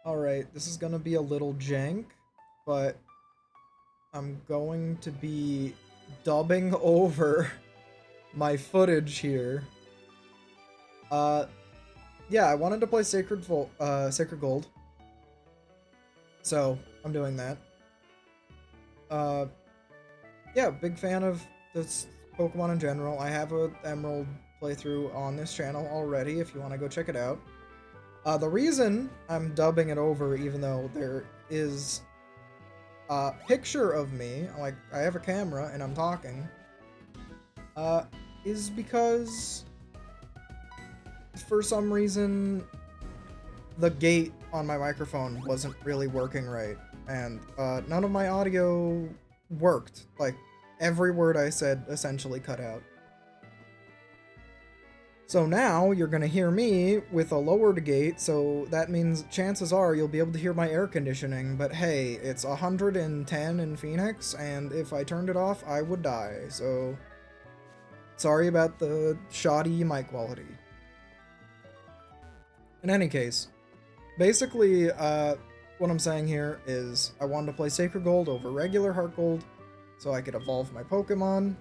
Alright, this is gonna be a little jank, but I'm going to be dubbing over my footage here. Uh, yeah, I wanted to play Sacred Gold, so I'm doing that. Uh, yeah, big fan of this Pokemon in general. I have a Emerald playthrough on this channel already if you want to go check it out. The reason I'm dubbing it over, even though there is a picture of me, like I have a camera and I'm talking, uh, is because for some reason the gate on my microphone wasn't really working right, and none of my audio worked. Like, every word I said essentially cut out. So now you're gonna hear me with a lowered gate, so that means chances are you'll be able to hear my air conditioning, but hey, it's 110 in Phoenix, and if I turned it off, I would die, so sorry about the shoddy mic quality. In any case, basically, what I'm saying here is I wanted to play Sacred Gold over regular Heart Gold so I could evolve my Pokemon.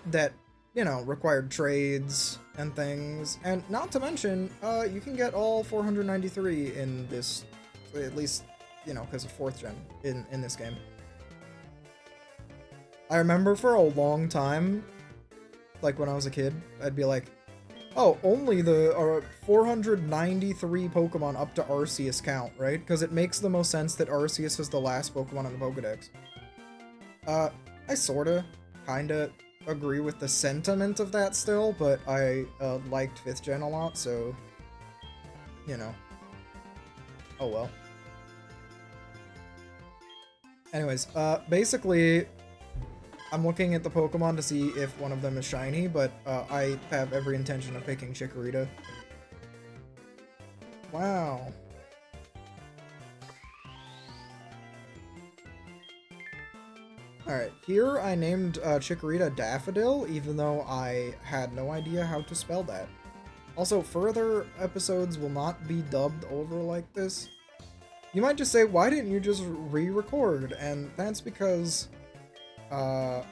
That, you know, required trades and things. And not to mention, you can get all 493 in this, at least, you know, because of 4th gen in this game. I remember for a long time, like when I was a kid, I'd be like, oh, only the 493 Pokemon up to Arceus count, right? Because it makes the most sense that Arceus is the last Pokemon in the Pokedex. I sorta, kinda agree with the sentiment of that still, but I liked 5th gen a lot, so, you know. Oh well. Anyways, basically, I'm looking at the Pokemon to see if one of them is shiny, but I have every intention of picking Chikorita. Wow. Alright, here I named Chikorita Daffodil, even though I had no idea how to spell that. Also, further episodes will not be dubbed over like this. You might just say, why didn't you just re-record? And that's because, I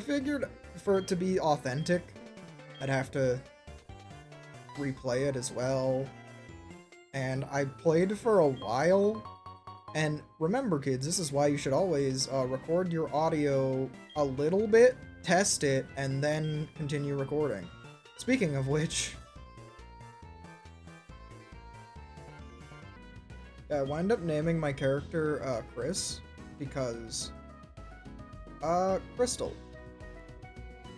figured for it to be authentic, I'd have to replay it as well. And I played for a while. And remember, kids, this is why you should always record your audio a little bit, test it, and then continue recording. Speaking of which, I wind up naming my character Chris because Crystal.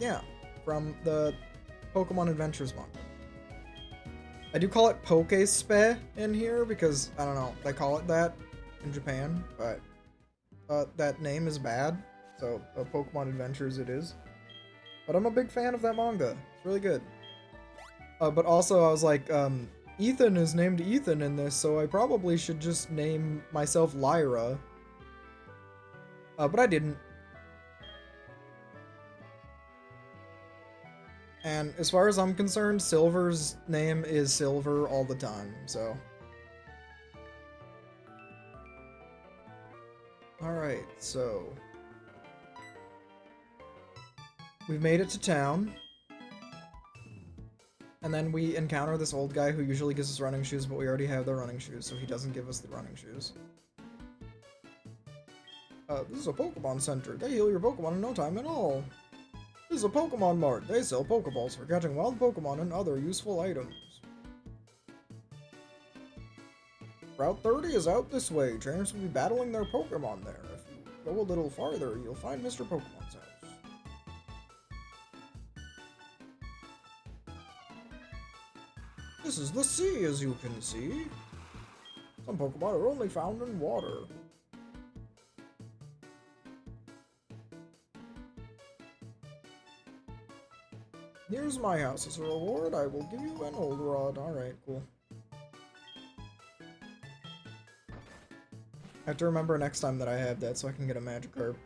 Yeah, from the Pokemon Adventures manga. I do call it Pokespe in here because, I don't know, they call it that in Japan, but that name is bad, so Pokemon Adventures it is. But I'm a big fan of that manga. It's really good. But also I was like, Ethan is named Ethan in this, so I probably should just name myself Lyra. But I didn't. And as far as I'm concerned, Silver's name is Silver all the time, so. Alright, so. We've made it to town. And then we encounter this old guy who usually gives us running shoes, but we already have the running shoes, so he doesn't give us the running shoes. This is a Pokemon Center. They heal your Pokemon in no time at all. This is a Pokemon Mart. They sell Pokeballs for catching wild Pokemon and other useful items. Route 30 is out this way. Trainers will be battling their Pokemon there. If you go a little farther, you'll find Mr. Pokemon's house. This is the sea, as you can see. Some Pokemon are only found in water. Here's my house. As a reward, I will give you an old rod. Alright, cool. I have to remember next time that I have that so I can get a Magikarp.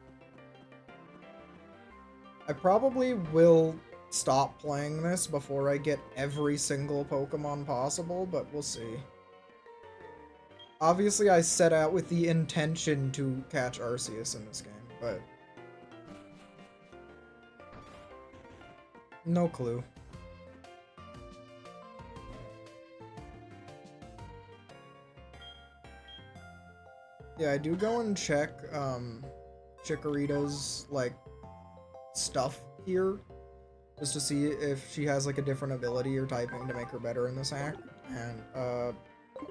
I probably will stop playing this before I get every single Pokemon possible, but we'll see. Obviously, I set out with the intention to catch Arceus in this game, but no clue. Yeah, I do go and check Chikorita's like stuff here just to see if she has like a different ability or typing to make her better in this hack. And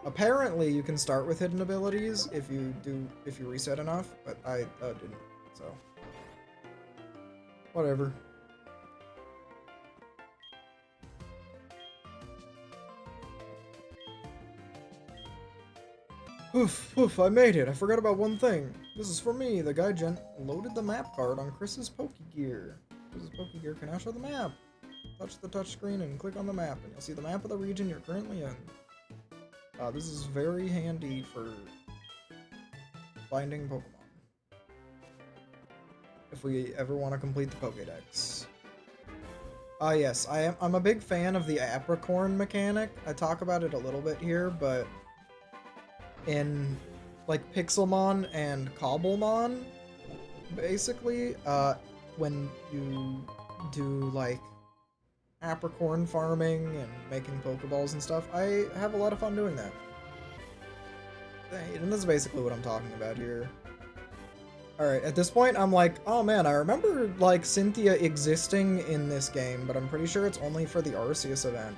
apparently you can start with hidden abilities if you reset enough, but I didn't, so whatever. Oof, oof, I made it. I forgot about one thing. This is for me. The guy loaded the map card on Chris's Pokegear. Chris's Pokegear can now show the map. Touch the touchscreen and click on the map, and you'll see the map of the region you're currently in. This is very handy for finding Pokemon. If we ever want to complete the Pokédex. Yes, I'm a big fan of the Apricorn mechanic. I talk about it a little bit here, but in like Pixelmon and Cobblemon, basically, when you do like Apricorn farming and making Pokeballs and stuff, I have a lot of fun doing that. And that's basically what I'm talking about here. Alright, at this point, I'm like, oh man, I remember like Cynthia existing in this game, but I'm pretty sure it's only for the Arceus event.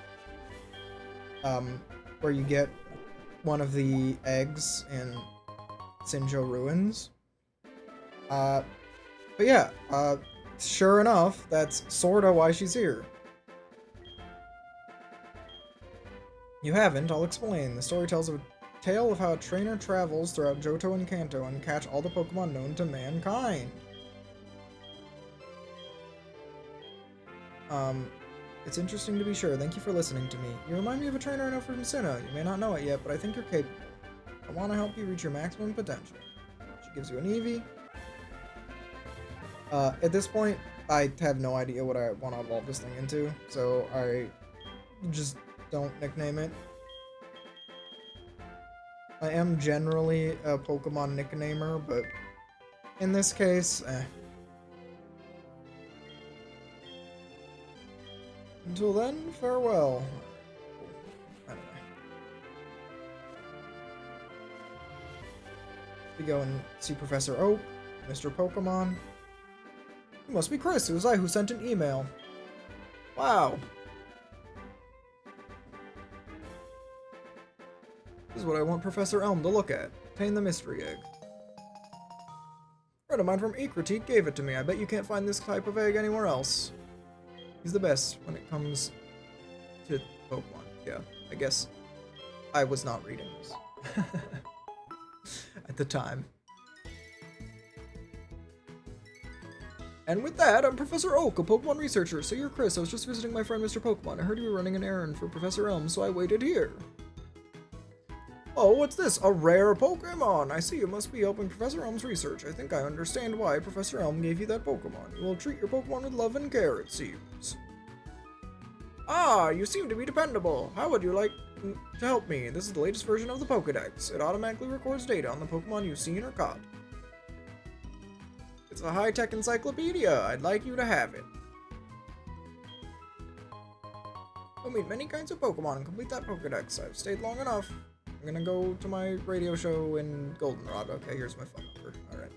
Where you get one of the eggs in Sinjo Ruins. But yeah, sure enough, that's sorta why she's here. You haven't, I'll explain. The story tells a tale of how a trainer travels throughout Johto and Kanto and catch all the Pokemon known to mankind. It's interesting to be sure. Thank you for listening to me. You remind me of a trainer I know from Sinnoh. You may not know it yet, but I think you're capable. I want to help you reach your maximum potential. She gives you an Eevee. At this point, I have no idea what I want to evolve this thing into, so I just don't nickname it. I am generally a Pokemon nicknamer, but in this case, Until then, farewell. Anyway. We go and see Professor Oak, Mr. Pokemon. You must be Chris. It was I who sent an email. Wow. This is what I want Professor Elm to look at. Obtain the mystery egg. A friend of mine from Ecritique gave it to me. I bet you can't find this type of egg anywhere else. He's the best when it comes to Pokemon. Yeah, I guess I was not reading this at the time. And with that, I'm Professor Oak, a Pokemon researcher. So you're Chris. I was just visiting my friend Mr. Pokemon. I heard you were running an errand for Professor Elm, so I waited here. Oh, what's this? A rare Pokemon! I see you must be helping Professor Elm's research. I think I understand why Professor Elm gave you that Pokemon. You will treat your Pokemon with love and care, it seems. Ah, you seem to be dependable. How would you like to help me? This is the latest version of the Pokédex. It automatically records data on the Pokemon you've seen or caught. It's a high-tech encyclopedia. I'd like you to have it. You'll meet many kinds of Pokemon and complete that Pokédex. I've stayed long enough. I'm gonna go to my radio show in Goldenrod. Okay, here's my phone number. Alright.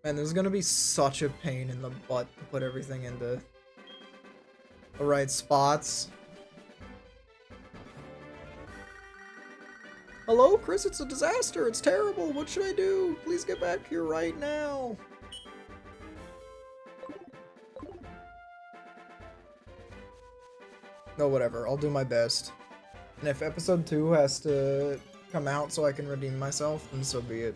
Man, this is gonna be such a pain in the butt to put everything into the right spots. Hello, Chris, it's a disaster. It's terrible. What should I do? Please get back here right now. No, whatever. I'll do my best. And if episode 2 has to come out so I can redeem myself, then so be it.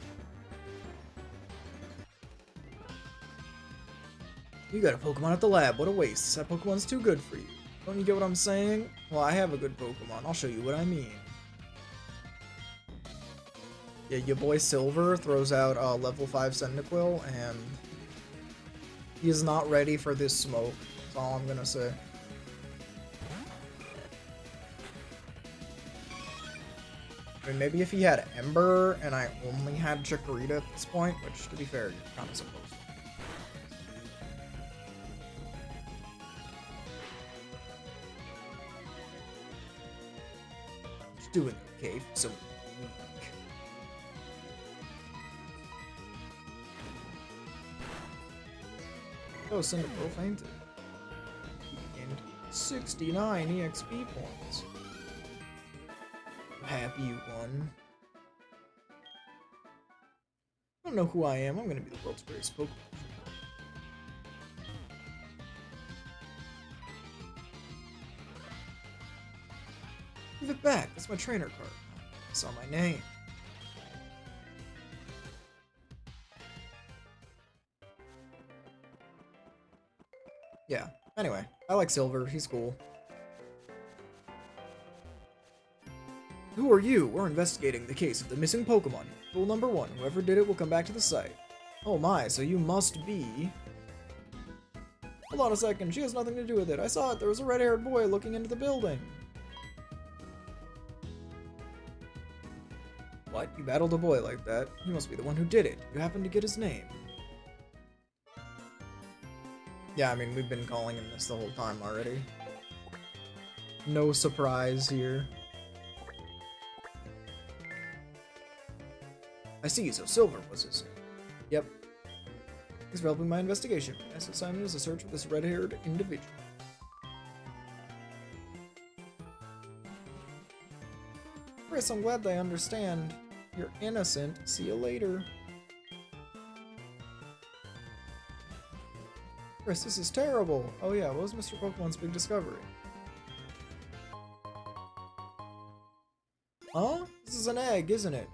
You got a Pokemon at the lab. What a waste. That Pokemon's too good for you. Don't you get what I'm saying? Well, I have a good Pokemon. I'll show you what I mean. Yeah, your boy Silver throws out level 5 Cyndaquil, and he is not ready for this smoke. That's all I'm gonna say. I mean, maybe if he had Ember and I only had Chikorita at this point, which, to be fair, you're kind of supposed to. Just doing okay for some week. Oh, Cyndaquil fainted. Gained 69 EXP points. Happy you won. I don't know who I am. I'm gonna be the world's greatest Pokemon. Give it back. That's my trainer card. I saw my name. Yeah. Anyway, I like Silver. He's cool. Who are you? We're investigating the case of the missing Pokemon. Rule number 1. Whoever did it will come back to the site. Oh my, so you must be... Hold on a second. She has nothing to do with it. I saw it. There was a red-haired boy looking into the building. What? You battled a boy like that? You must be the one who did it. You happen to get his name. Yeah, I mean, we've been calling him this the whole time already. No surprise here. I see, so Silver was his name. Yep. He's for helping my investigation. My next assignment is a search for this red-haired individual. Chris, I'm glad they understand. You're innocent. See you later. Chris, this is terrible. Oh yeah, what was Mr. Pokemon's big discovery? Huh? This is an egg, isn't it?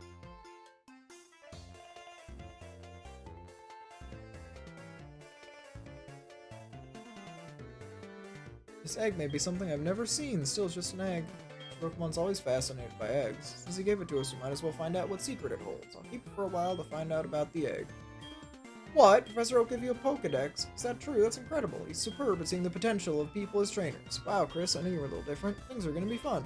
This egg may be something I've never seen, still it's just an egg. Pokemon's always fascinated by eggs. Since he gave it to us, we might as well find out what secret it holds. I'll keep it for a while to find out about the egg. What? Professor Oak gave you a Pokedex? Is that true? That's incredible. He's superb at seeing the potential of people as trainers. Wow, Chris, I knew you were a little different. Things are gonna be fun.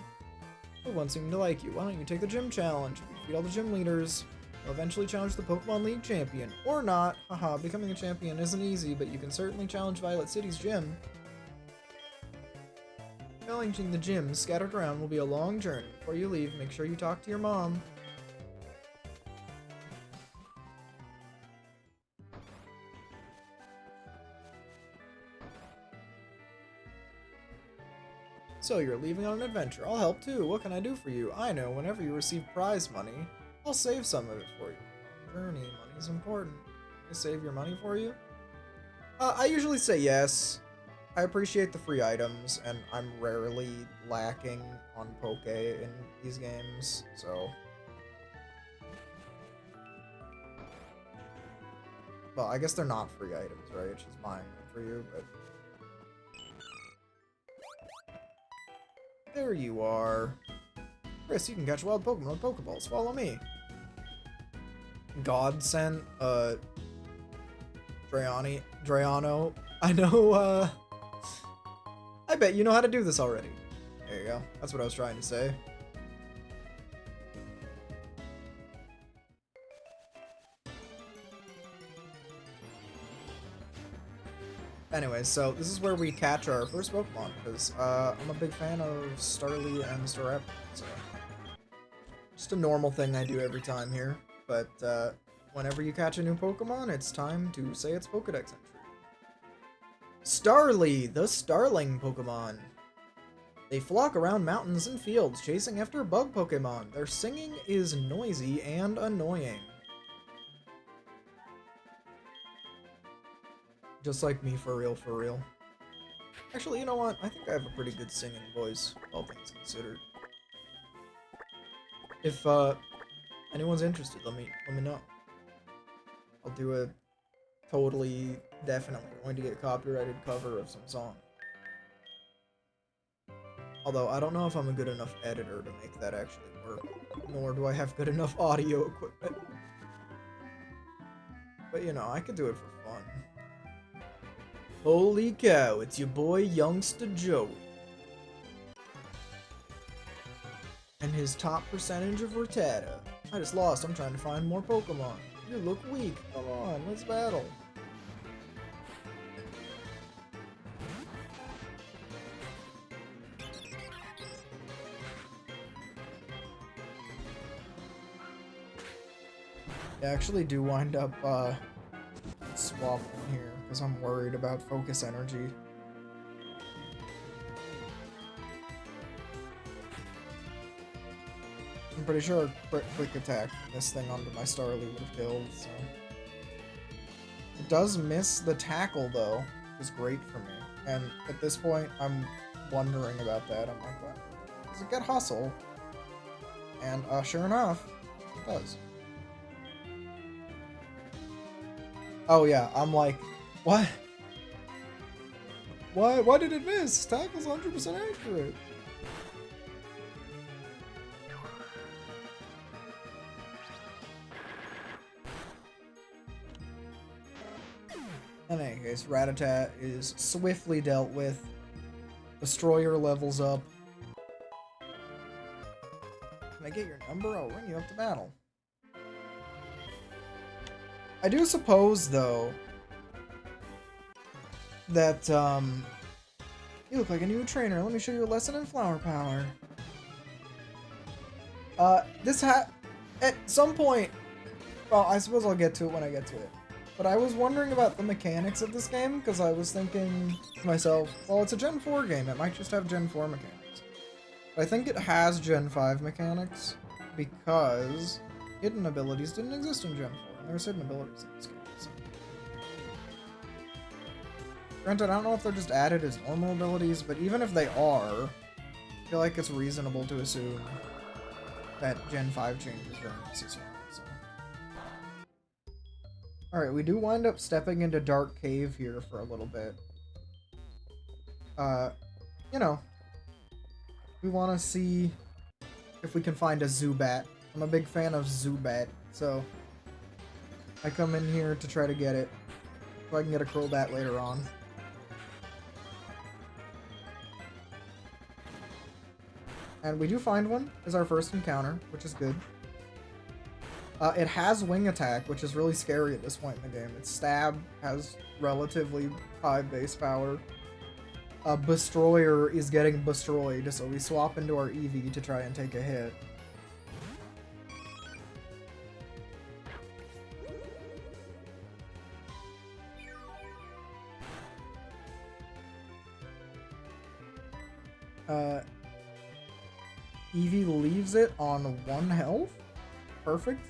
Everyone seemed to like you. Why don't you take the gym challenge? Beat all the gym leaders. You'll eventually challenge the Pokemon League champion. Or not. Haha, becoming a champion isn't easy, but you can certainly challenge Violet City's gym. Challenging the gyms scattered around will be a long journey. Before you leave, make sure you talk to your mom. So you're leaving on an adventure. I'll help too. What can I do for you? I know, whenever you receive prize money, I'll save some of it for you. Journey, money's important. Can I save your money for you? I usually say yes. I appreciate the free items, and I'm rarely lacking on Poke in these games, so... Well, I guess they're not free items, right? She's buying them for you, but... There you are. Chris, you can catch wild Pokemon with Pokeballs. Follow me. God sent, Drayano. I know, I bet you know how to do this already. There you go. That's what I was trying to say. Anyway, so this is where we catch our first Pokemon, because I'm a big fan of Starly and Staraptor, so just a normal thing I do every time here. But whenever you catch a new Pokemon, it's time to say its Pokedex entry. Starly, the Starling Pokemon. They flock around mountains and fields, chasing after bug Pokemon. Their singing is noisy and annoying. Just like me, for real, for real. Actually, you know what? I think I have a pretty good singing voice, all things considered. If anyone's interested, let me know. I'll do a totally, definitely going to get copyrighted cover of some song. Although, I don't know if I'm a good enough editor to make that actually work. Nor do I have good enough audio equipment. But, you know, I could do it for fun. Holy cow, it's your boy Youngster Joey. And his top percentage of Rattata. I just lost, I'm trying to find more Pokemon. You look weak, come on, let's battle. I actually do wind up swapping here because I'm worried about focus energy. I'm pretty sure a quick attack from this thing onto my Starly would have killed, so. It does miss the tackle though, which is great for me. And at this point, I'm wondering about that. I'm like, what? Does it get hustle? And sure enough, it does. Oh yeah, I'm like, what? Why did it miss? Tackle's 100% accurate. In any case, Rattata is swiftly dealt with. Destroyer levels up. Can I get your number? I'll ring you up to battle. I do suppose, though, that, you look like a new trainer. Let me show you a lesson in flower power. At some point, well, I suppose I'll get to it when I get to it. But I was wondering about the mechanics of this game, because I was thinking to myself, well, it's a Gen 4 game. It might just have Gen 4 mechanics. But I think it has Gen 5 mechanics, because hidden abilities didn't exist in Gen 4. There's hidden abilities in this game. So. Granted, I don't know if they're just added as normal abilities, but even if they are, I feel like it's reasonable to assume that Gen 5 changes during this as well. So. Alright, we do wind up stepping into Dark Cave here for a little bit. You know, we want to see if we can find a Zubat. I'm a big fan of Zubat, so I come in here to try to get it, so I can get a Crobat later on. And we do find one as our first encounter, which is good. It has Wing Attack, which is really scary at this point in the game. Its Stab has relatively high base power. Destroyer is getting destroyed, so we swap into our Eevee to try and take a hit. Eevee leaves it on 1 health. Perfect.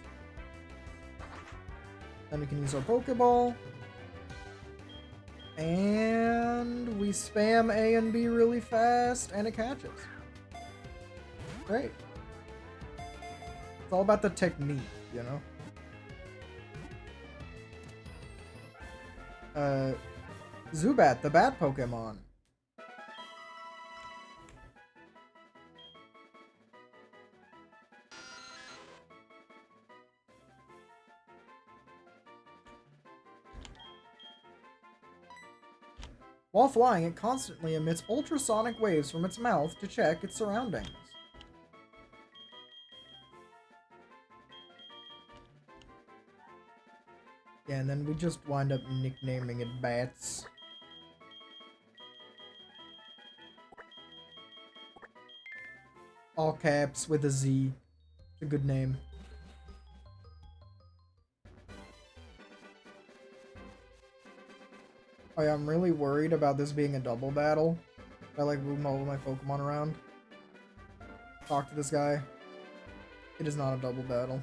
Then we can use our Pokeball. And we spam A and B really fast, and it catches. Great. It's all about the technique, you know? Zubat, the bat Pokemon. While flying, it constantly emits ultrasonic waves from its mouth to check its surroundings. Yeah, and then we just wind up nicknaming it Bats. All caps with a Z. It's a good name. Oh yeah, I'm really worried about this being a double battle. I like move all of my Pokemon around. Talk to this guy. It is not a double battle.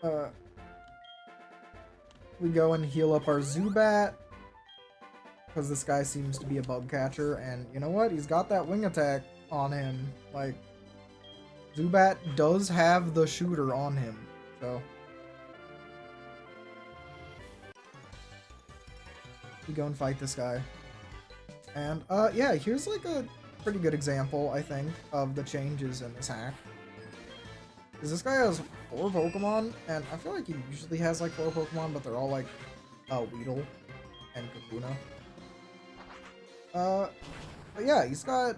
Uh, we go and heal up our Zubat. Because this guy seems to be a bug catcher. And you know what? He's got that wing attack on him. Like, Zubat does have the shooter on him. So we go and fight this guy. And, yeah, here's like a pretty good example, I think, of the changes in this hack. Because this guy has 4 Pokemon, and I feel like he usually has like 4 Pokemon, but they're all like, Weedle and Kakuna. But yeah, he's got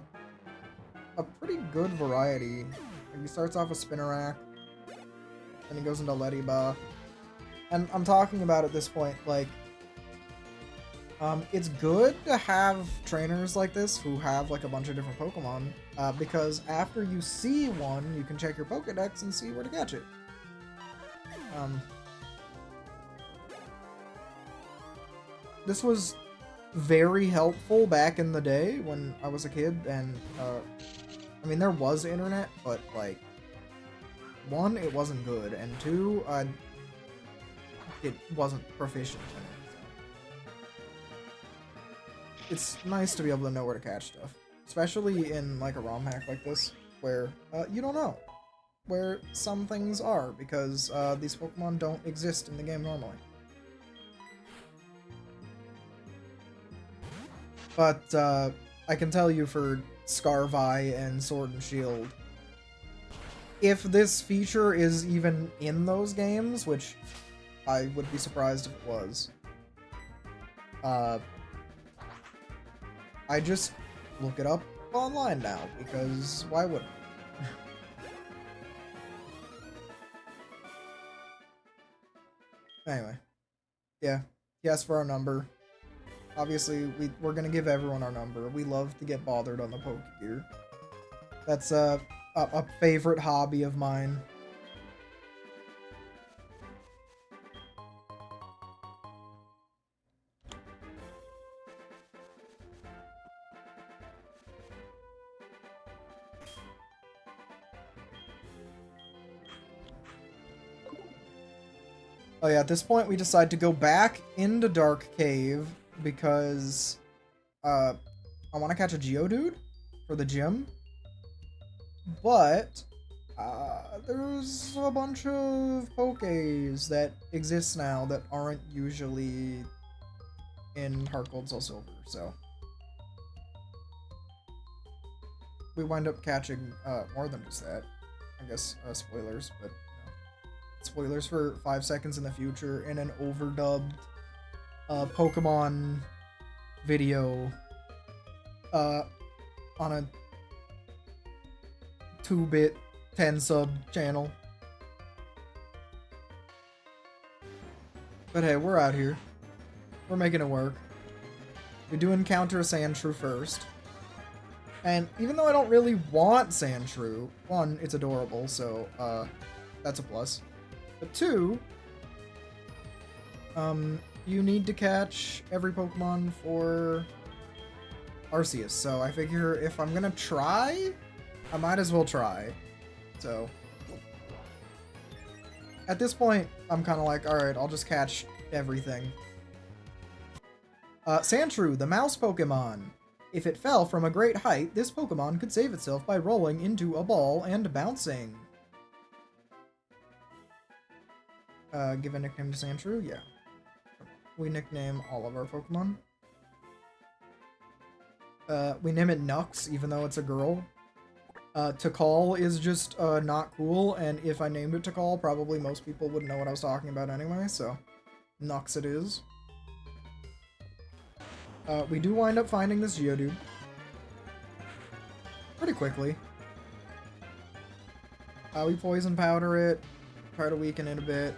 a pretty good variety. Like, he starts off with Spinarak, then he goes into Lediba. And I'm talking about at this point, like, it's good to have trainers like this who have like a bunch of different Pokemon, because after you see one, you can check your Pokedex and see where to catch it. This was very helpful back in the day when I was a kid, and I mean, there was internet, but like, 1, it wasn't good, and 2, it wasn't proficient in it. It's nice to be able to know where to catch stuff, especially in like a ROM hack like this, where you don't know where some things are, because these Pokemon don't exist in the game normally. But I can tell you for Scarvi and Sword and Shield, if this feature is even in those games, which I would be surprised if it was, I just look it up online now, because why wouldn't I? Anyway, yeah, he asked for our number. Obviously, we're gonna give everyone our number. We love to get bothered on the Pokegear. That's a favorite hobby of mine. Oh yeah, at this point we decide to go back into Dark Cave because I want to catch a Geodude for the gym, but there's a bunch of Pokés that exist now that aren't usually in Heart Gold Soul Silver, so we wind up catching more than just that. I guess spoilers, but spoilers for 5 seconds in the future in an overdubbed Pokemon video on a 2-bit 10 sub channel. But hey, we're out here. We're making it work. We do encounter a Sandshrew first. And even though I don't really want Sandshrew, 1, it's adorable, so that's a plus. But 2, you need to catch every Pokemon for Arceus. So I figure if I'm gonna try, I might as well try. So at this point, I'm kind of like, alright, I'll just catch everything. Sandshrew, the mouse Pokemon. If it fell from a great height, this Pokemon could save itself by rolling into a ball and bouncing. Give a nickname to Sandshrew? Yeah. We nickname all of our Pokemon. We name it Nux, even though it's a girl. Tikal is just not cool, and if I named it Tikal, probably most people wouldn't know what I was talking about anyway, so Nux it is. We do wind up finding this Geodude pretty quickly. We poison powder it, try to weaken it a bit.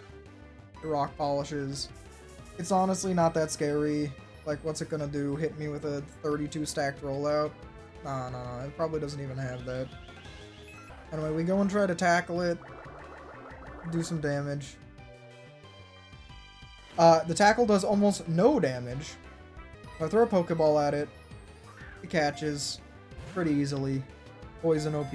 The rock polishes. It's honestly not that scary. Like, what's it gonna do? Hit me with a 32 stacked rollout? No, it probably doesn't even have that. Anyway, we go and try to tackle it. Do some damage. The tackle does almost no damage. I throw a Pokeball at it. It catches pretty easily. Poison OP.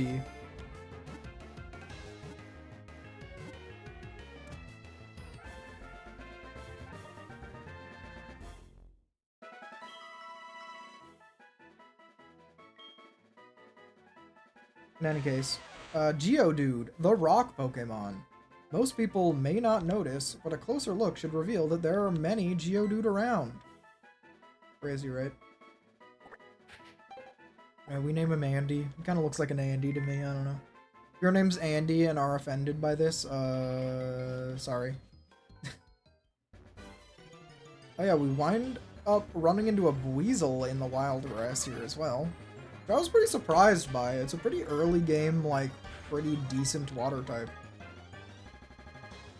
In any case, Geodude, the rock Pokemon. Most people may not notice, but a closer look should reveal that there are many Geodude around. Crazy, right? We name him Andy. He kind of looks like an Andy to me, I don't know. If your name's Andy and are offended by this, sorry. Oh yeah, we wind up running into a Buizel in the wild grass here as well. I was pretty surprised by it. It's a pretty early game, like, pretty decent water type.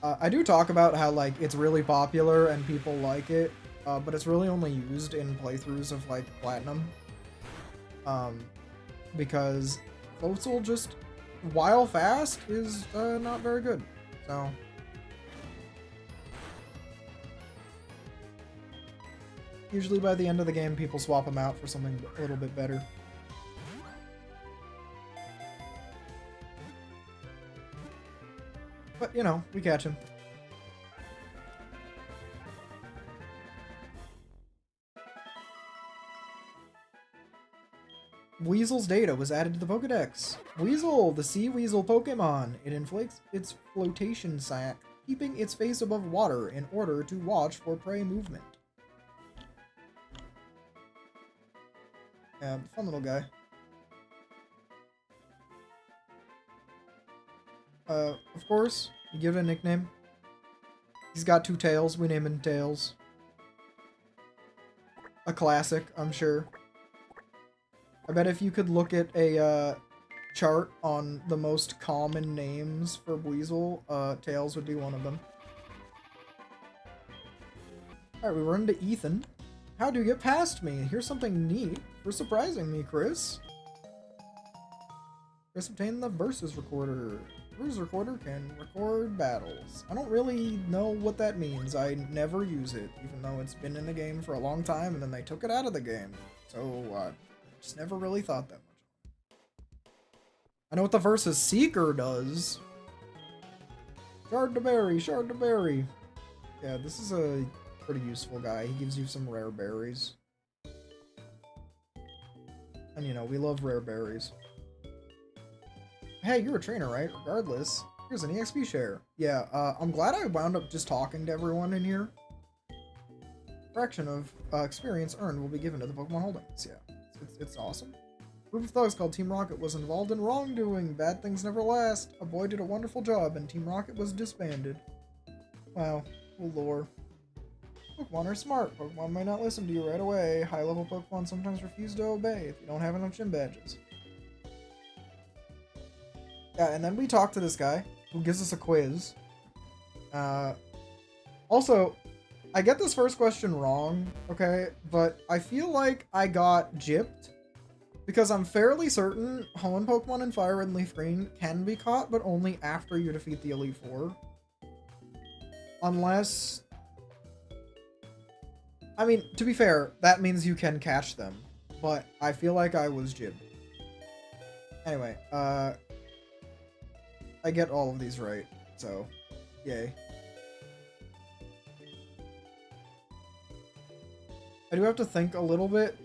I do talk about how, like, it's really popular and people like it, but it's really only used in playthroughs of, like, Platinum. Because Floatzel just, while fast, is not very good. So usually by the end of the game, people swap them out for something a little bit better. But, you know, we catch him. Weasel's data was added to the Pokedex. Weasel, the sea weasel Pokemon. It inflates its flotation sac, keeping its face above water in order to watch for prey movement. Yeah, fun little guy. Of course, you give it a nickname. He's got 2 tails, we name him Tails. A classic, I'm sure. I bet if you could look at a chart on the most common names for Buizel, Tails would be one of them. Alright, we run into Ethan. How do you get past me? Here's something neat for surprising me, Chris. Chris obtained the Versus Recorder. Versus Recorder can record battles. I don't really know what that means. I never use it, even though it's been in the game for a long time, and then they took it out of the game. So, just never really thought that much. I know what the Versus Seeker does. Shard to berry, shard to berry. Yeah, this is a pretty useful guy. He gives you some rare berries. And you know, we love rare berries. Hey, you're a trainer, right? Regardless, here's an EXP share. Yeah, I'm glad I wound up just talking to everyone in here. Fraction of experience earned will be given to the Pokemon Holdings. Yeah, it's awesome. Group of thugs called Team Rocket was involved in wrongdoing. Bad things never last. A boy did a wonderful job, and Team Rocket was disbanded. Wow, cool lore. Pokemon are smart. Pokemon might not listen to you right away. High-level Pokemon sometimes refuse to obey if you don't have enough gym badges. Yeah, and then we talk to this guy who gives us a quiz. Also, I get this first question wrong, okay? But I feel like I got gypped because I'm fairly certain Hoenn Pokemon in Fire Red and Leaf Green can be caught, but only after you defeat the Elite Four. Unless... I mean, to be fair, that means you can catch them, but I feel like I was jibbed. Anyway, I get all of these right, so yay. I do have to think a little bit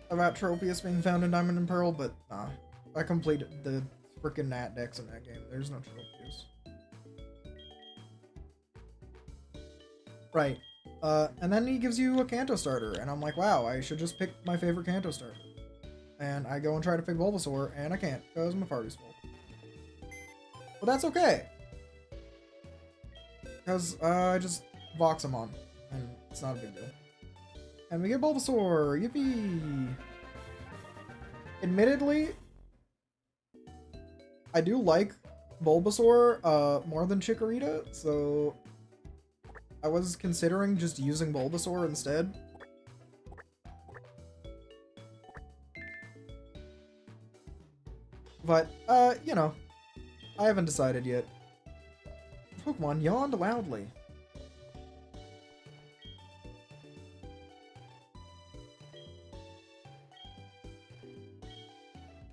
about Tropius being found in Diamond and Pearl, but nah. I completed the frickin' Nat Dex in that game. There's no Tropius. Right. And then he gives you a Kanto starter, and I'm like, wow, I should just pick my favorite Kanto starter. And I go and try to pick Bulbasaur, and I can't, because my party's full. But that's okay. Because I just box him on, and it's not a big deal. And we get Bulbasaur! Yippee! Admittedly, I do like Bulbasaur more than Chikorita, so I was considering just using Bulbasaur instead. But, you know, I haven't decided yet. Pokemon yawned loudly.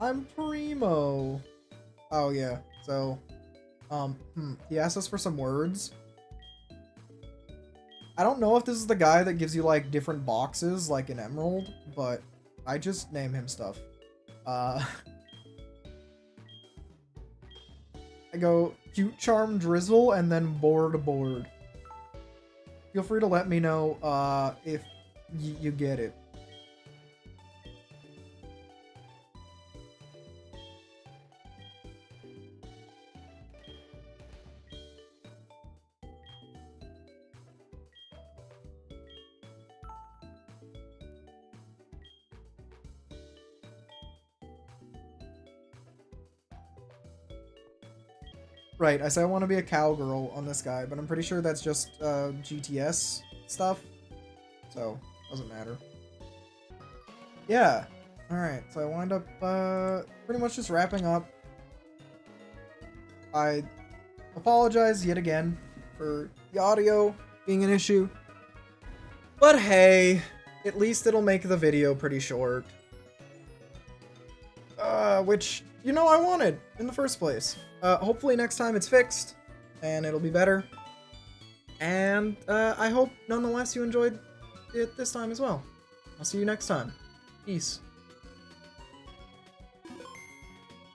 I'm Primo. Oh, yeah. So, he asked us for some words. I don't know if this is the guy that gives you, like, different boxes, like in Emerald, but I just name him stuff. I go cute charm drizzle and then board. Feel free to let me know if you get it. Right, I said I want to be a cowgirl on this guy, but I'm pretty sure that's just GTS stuff, so doesn't matter. Yeah, alright, so I wind up pretty much just wrapping up. I apologize yet again for the audio being an issue, but hey, at least it'll make the video pretty short. Which, you know, I wanted in the first place. Hopefully next time it's fixed, and it'll be better. And, I hope, nonetheless, you enjoyed it this time as well. I'll see you next time. Peace.